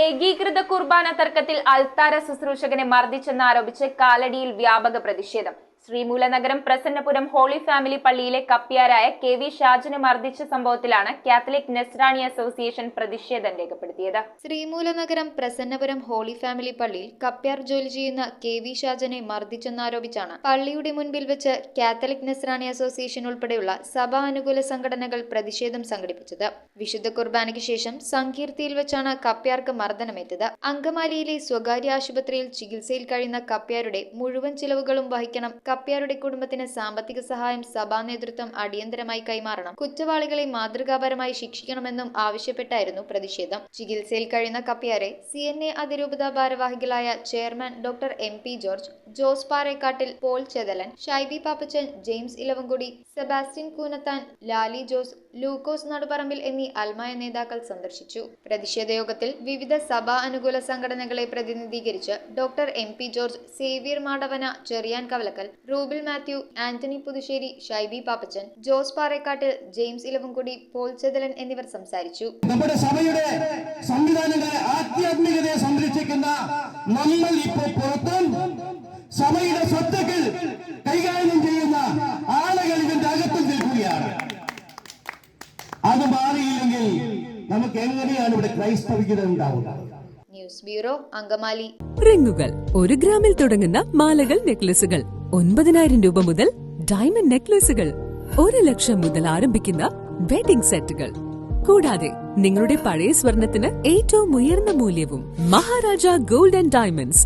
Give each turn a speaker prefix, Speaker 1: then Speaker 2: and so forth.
Speaker 1: ഏകീകൃത കുർബാന തർക്കത്തിൽ അൾത്താര ശുശ്രൂഷകനെ മർദ്ദിച്ചെന്നാരോപിച്ച് കാലടിയിൽ വ്യാപക പ്രതിഷേധം. ശ്രീമൂലനഗരം പ്രസന്നപുരം ഹോളി ഫാമിലി പള്ളിയിലെ കപ്പ്യാരായ KV ഷാജിനെ മർദ്ദിച്ച സംഭവത്തിലാണ് കാത്തലിക് നസ്രാണി അസോസിയേഷൻ പ്രതിഷേധം രേഖപ്പെടുത്തിയത്.
Speaker 2: ശ്രീമൂലനഗരം പ്രസന്നപുരം ഹോളി ഫാമിലി പള്ളിയിൽ കപ്പ്യാർ ജോലി ചെയ്യുന്ന KV ഷാജിനെ മർദ്ദിച്ചെന്നാരോപിച്ചാണ് പള്ളിയുടെ മുൻപിൽ വെച്ച് കാത്തലിക് നസ്രാണി അസോസിയേഷൻ ഉൾപ്പെടെയുള്ള സഭാ അനുകൂല സംഘടനകൾ പ്രതിഷേധം സംഘടിപ്പിച്ചത്. വിശുദ്ധ കുർബാനയ്ക്ക് ശേഷം സങ്കീർത്തിയിൽ വെച്ചാണ് കപ്പ്യാർക്ക് മർദ്ദനമേറ്റത്. അങ്കമാലിയിലെ സ്വകാര്യ ആശുപത്രിയിൽ ചികിത്സയിൽ കഴിയുന്ന കപ്പ്യാരുടെ മുഴുവൻ ചിലവുകളും വഹിക്കണം. കപ്പ്യാരുടെ കുടുംബത്തിന് സാമ്പത്തിക സഹായം സഭാ നേതൃത്വം അടിയന്തരമായി കൈമാറണം. കുറ്റവാളികളെ മാതൃകാപരമായി ശിക്ഷിക്കണമെന്നും ആവശ്യപ്പെട്ടായിരുന്നു പ്രതിഷേധം. ചികിത്സയിൽ കഴിയുന്ന കപ്പ്യാരെ CNA അതിരൂപത ഭാരവാഹികളായ chairman doctor MP George, Jose Parekkattil, Paul Chethalan, Shaiby Pappachan, James Elavankudy, Sebastian Koonathan, Lali Jose, Lukose Nadupparambil എന്നീ അൽമായ നേതാക്കൾ സന്ദർശിച്ചു. പ്രതിഷേധ യോഗത്തിൽ വിവിധ സഭാ അനുകൂല സംഘടനകളെ പ്രതിനിധീകരിച്ച് doctor MP George, Xavier Madavana, Cherian Kavalakkal, Rubil Mathew, Antony Puthussery, Shaiby Pappachan, Jose Parekkattil, James Elavankudy, Paul Chethalan എന്നിവർ സംസാരിച്ചു.
Speaker 3: നമ്മുടെ സഭയുടെ സംവിധാനങ്ങളെ ആധ്യാത്മികതയെ സംരക്ഷിക്കുന്ന നമ്മൾ ഇപ്പോൾ പുറത്തും സഭയുടെ സ്വത്തുക്കൾ കൈകാര്യം ചെയ്യുന്ന ആളുകൾ ഇതിന്റെ അകത്തും നിൽക്കുകയാണ്. അത് മാറിയില്ലെങ്കിൽ നമുക്ക് എങ്ങനെയാണ് ഇവിടെ ക്രൈസ്തവികത ഉണ്ടാവുക?
Speaker 2: News bureau, Angamaly.
Speaker 4: റിങ്ങുകൾ 1 ഗ്രാമിൽ തുടങ്ങുന്ന മാലകൾ, നെക്ലസുകൾ 9,000 രൂപ മുതൽ ഡയമണ്ട് നെക്ലസുകൾ 1 ലക്ഷം മുതൽ ആരംഭിക്കുന്ന വെഡിംഗ് സെറ്റുകൾ. കൂടാതെ നിങ്ങളുടെ പഴയ സ്വർണത്തിന് ഏറ്റവും ഉയർന്ന മൂല്യവും. Maharaja gold and diamonds,